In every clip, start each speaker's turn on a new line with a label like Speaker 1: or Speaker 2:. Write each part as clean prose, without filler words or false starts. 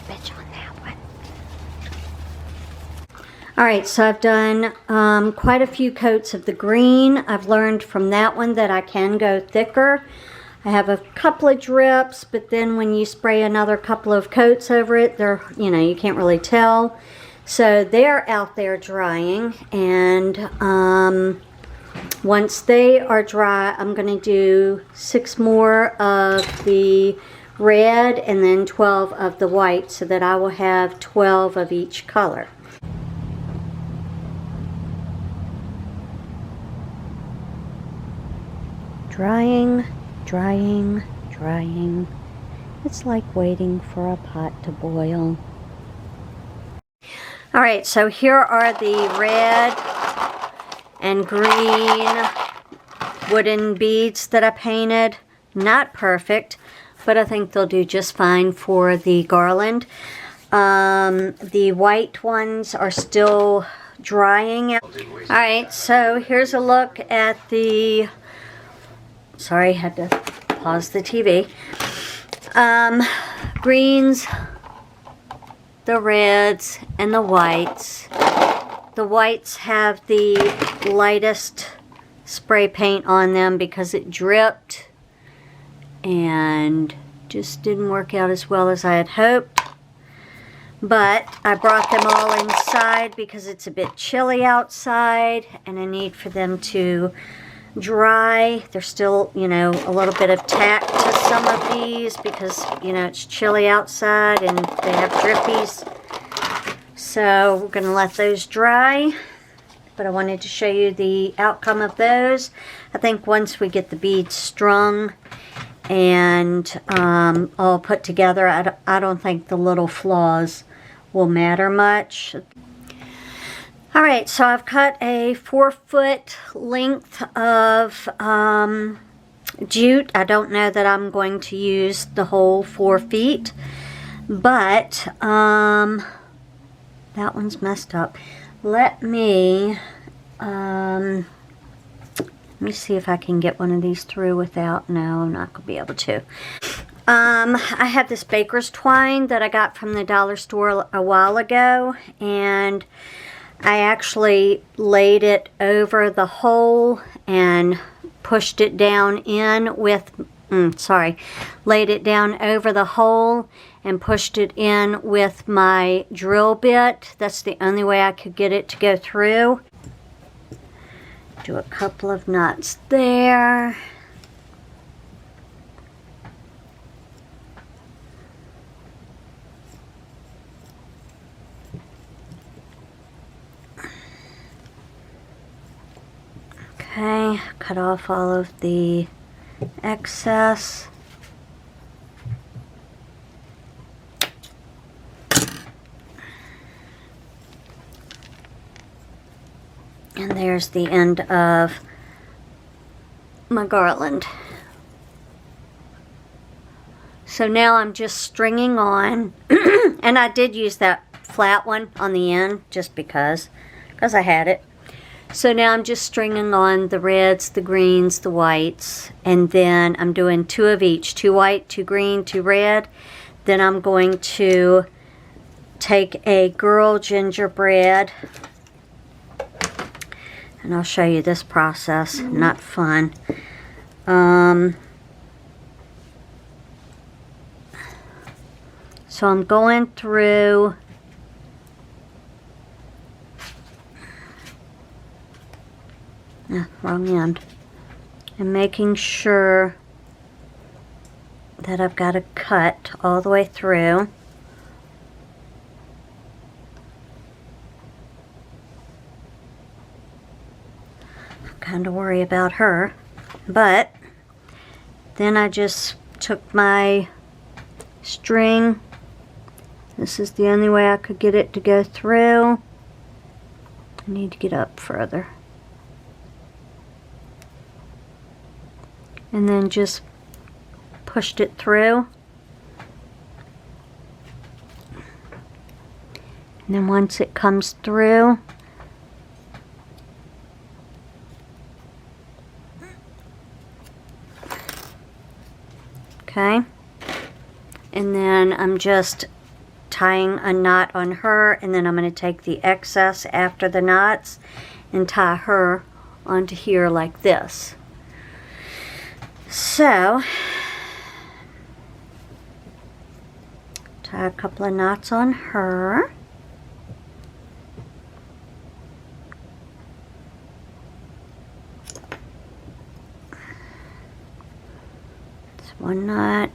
Speaker 1: garbage on that one. Alright, so I've done quite a few coats of the green. I've learned from that one that I can go thicker. I have a couple of drips, but then when you spray another couple of coats over it, they're, you know, you can't really tell. So they're out there drying, and once they are dry, I'm going to do 6 more of the red and then 12 of the white, so that I will have 12 of each color. Drying, drying, drying. It's like waiting for a pot to boil. Alright, so here are the red and green wooden beads that I painted. Not perfect, but I think they'll do just fine for the garland. The white ones are still drying. Alright, so here's a look at the... Sorry, had to pause the TV. Greens, the reds, and the whites. The whites have the lightest spray paint on them because it dripped and just didn't work out as well as I had hoped. But I brought them all inside because it's a bit chilly outside and I need for them to dry. There's still, you know, a little bit of tack to some of these because, you know, it's chilly outside and they have drippies. So we're going to let those dry. But I wanted to show you the outcome of those. I think once we get the beads strung and all put together, I don't think the little flaws will matter much. Alright, so I've cut a 4-foot length of jute. I don't know that I'm going to use the whole 4 feet, but that one's messed up. Let me see if I can get one of these through without, no, I'm not going to be able to. I have this baker's twine that I got from the dollar store a while ago, and I actually laid it over the hole and pushed it down in with, laid it down over the hole and pushed it in with my drill bit. That's the only way I could get it to go through. Do a couple of knots there. Okay, cut off all of the excess. And there's the end of my garland. So now I'm just stringing on, and I did use that flat one on the end just because I had it. So now I'm just stringing on the reds, the greens, the whites, and then I'm doing 2 of each, 2 white, 2 green, 2 red. Then I'm going to take a girl gingerbread, and I'll show you this process. Not fun. So I'm going through wrong end, and making sure that I've got a cut all the way through. I kind of worry about her, but then I just took my string. This is the only way I could get it to go through. I need to get up further. And then just pushed it through. And then once it comes through, okay, and then I'm just tying a knot on her, and then I'm going to take the excess after the knots and tie her onto here like this. So, tie a couple of knots on her. That's one knot.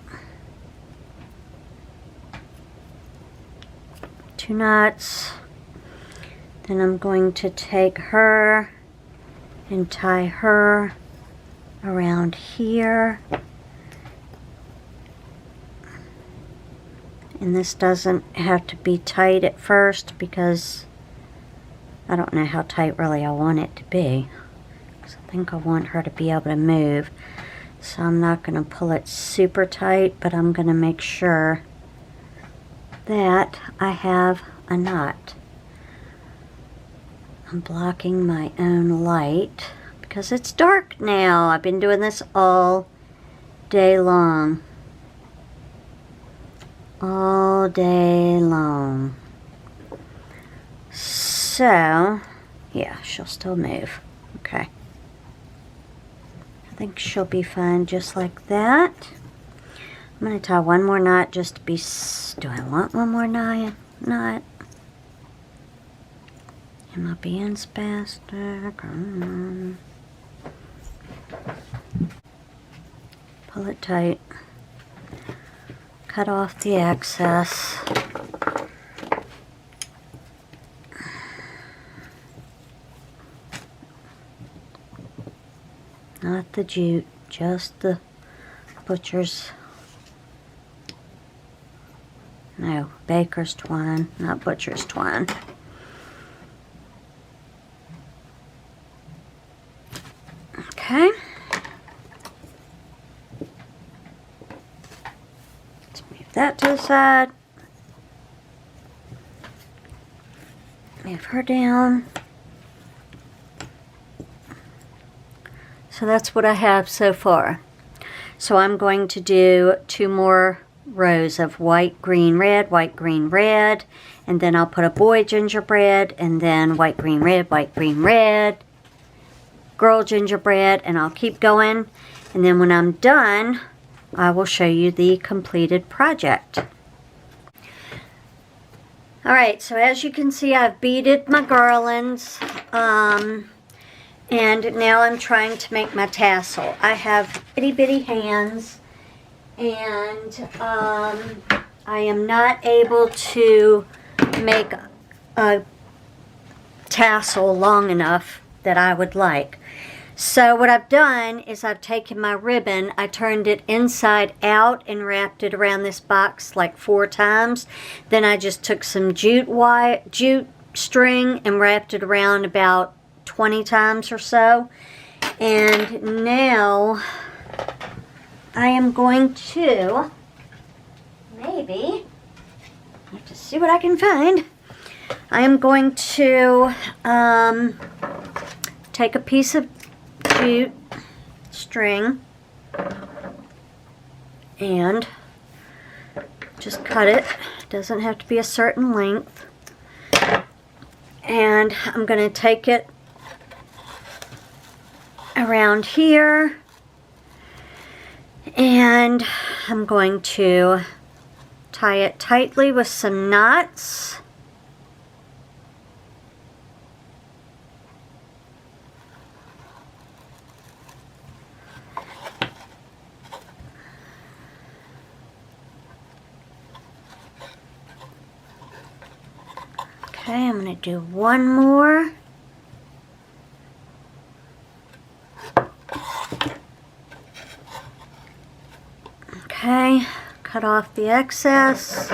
Speaker 1: 2 knots. Then I'm going to take her and tie her around here. And this doesn't have to be tight at first because I don't know how tight really I want it to be. Because I think I want her to be able to move. So I'm not going to pull it super tight, but I'm going to make sure that I have a knot. I'm blocking my own light because it's dark now. I've been doing this all day long. All day long. So, yeah, she'll still move. Okay. I think she'll be fine just like that. I'm going to tie one more knot just to be... Do I want one more knot? Am I being spastic? Pull it tight. Cut off the excess. Not the jute, just the butcher's. No, baker's twine, not butcher's twine. Okay. Let's move that to the side. Move her down. So that's what I have so far. So I'm going to do 2 more rows of white, green, red, and then I'll put a boy gingerbread, and then white, green, red, girl gingerbread, and I'll keep going. And then when I'm done, I will show you the completed project. Alright, so as you can see, I've beaded my garlands, and now I'm trying to make my tassel. I have itty bitty hands, and I am not able to make a tassel long enough that I would like. So what I've done is I've taken my ribbon, I turned it inside out and wrapped it around this box like 4 times. Then I just took some jute string and wrapped it around about 20 times or so. And now I am going to maybe, I have to see what I can find. I am going to take a piece of jute string and just cut it. It doesn't have to be a certain length. And I'm going to take it around here, and I'm going to tie it tightly with some knots. Okay, I'm going to do one more. Okay, cut off the excess.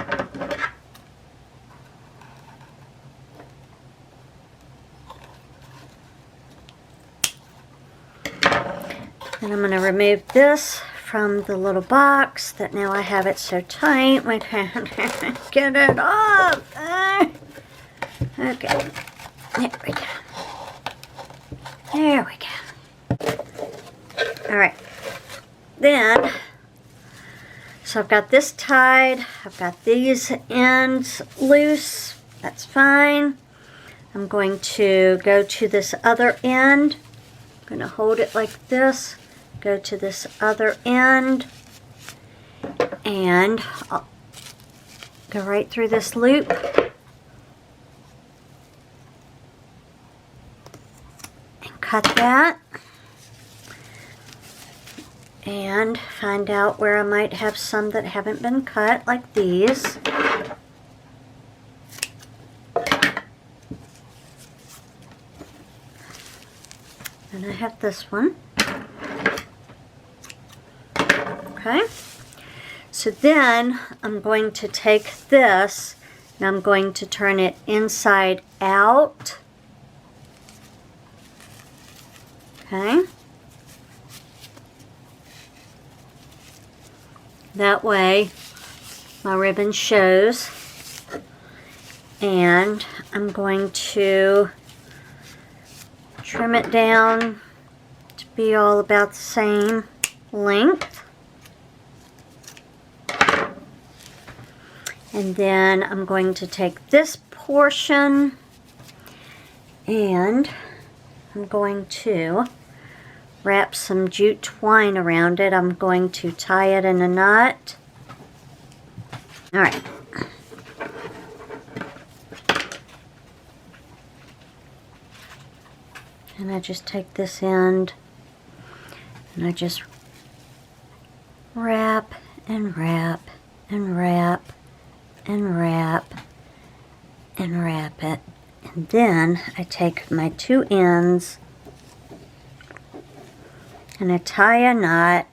Speaker 1: Then I'm going to remove this from the little box that now I have it so tight we can't get it off. Okay, there we go. There we go. Alright, then, So I've got this tied. I've got these ends loose. That's fine. I'm going to go to this other end. I'm going to hold it like this. Go to this other end. And I'll go right through this loop. And cut that. And find out where I might have some that haven't been cut, like these. And I have this one. Okay. So then I'm going to take this and I'm going to turn it inside out. Okay. That way my ribbon shows. And I'm going to trim it down to be all about the same length. And then I'm going to take this portion and I'm going to wrap some jute twine around it. I'm going to tie it in a knot. All right. And I just take this end and I just wrap and wrap and wrap and wrap and wrap it. And then I take my two ends and I tie a knot.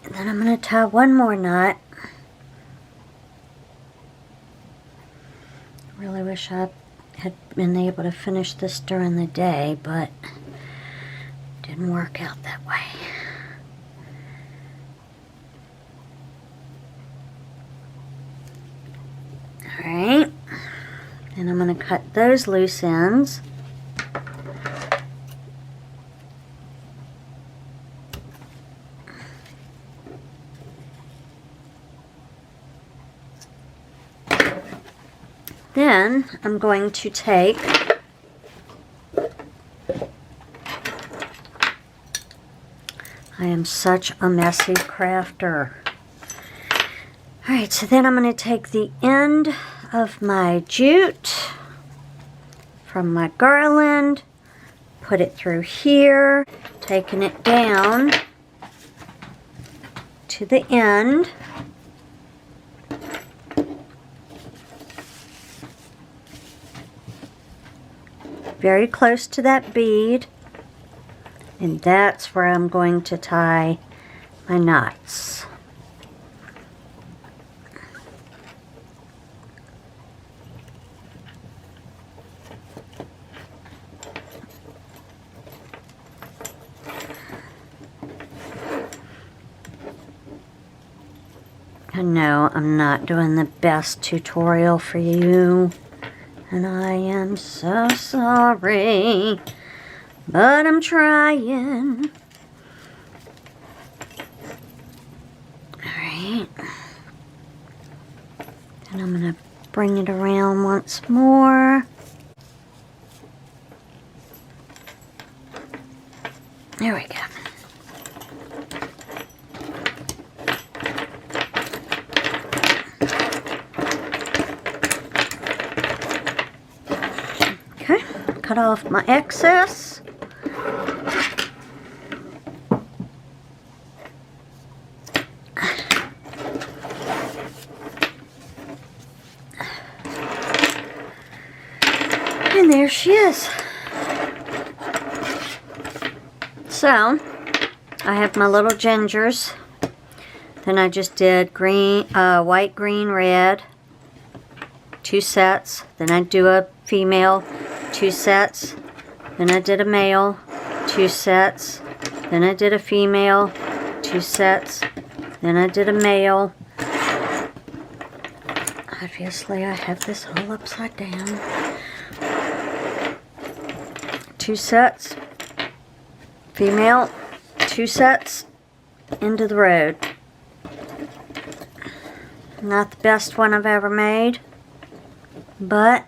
Speaker 1: And then I'm going to tie one more knot. I really wish I had been able to finish this during the day, but it didn't work out that way. Alright, and I'm going to cut those loose ends. Then I'm going to take I am such a messy crafter. Alright, so then I'm going to take the end of my jute from my garland, put it through here, taking it down to the end. Very close to that bead, and that's where I'm going to tie my knots. I know I'm not doing the best tutorial for you. And I am so sorry, but I'm trying. Alright. And I'm going to bring it around once more. There we go. Cut off my excess. And there she is. So, I have my little gingers. Then I just did green, white, green, red. 2 sets. Then I do a female. 2 sets, then I did a male, 2 sets, then I did a female, 2 sets, then I did a male. Obviously I have this all upside down. 2 sets, female, 2 sets, into the road. Not the best one I've ever made, but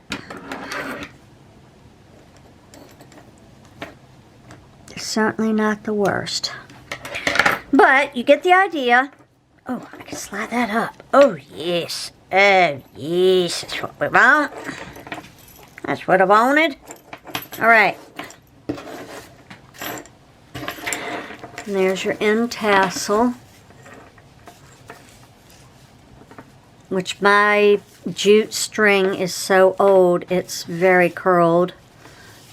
Speaker 1: it's certainly not the worst. But you get the idea. Oh, I can slide that up. Oh, yes. Oh, yes. That's what we want. That's what I wanted. All right. And there's your end tassel, which my jute string is so old, it's very curled.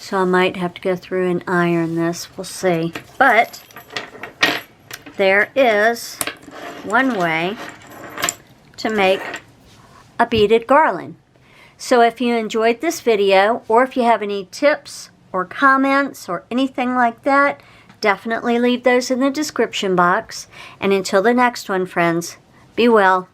Speaker 1: So I might have to go through and iron this. We'll see. But there is one way to make a beaded garland. So if you enjoyed this video, or if you have any tips or comments or anything like that, definitely leave those in the description box. And until the next one, friends, be well.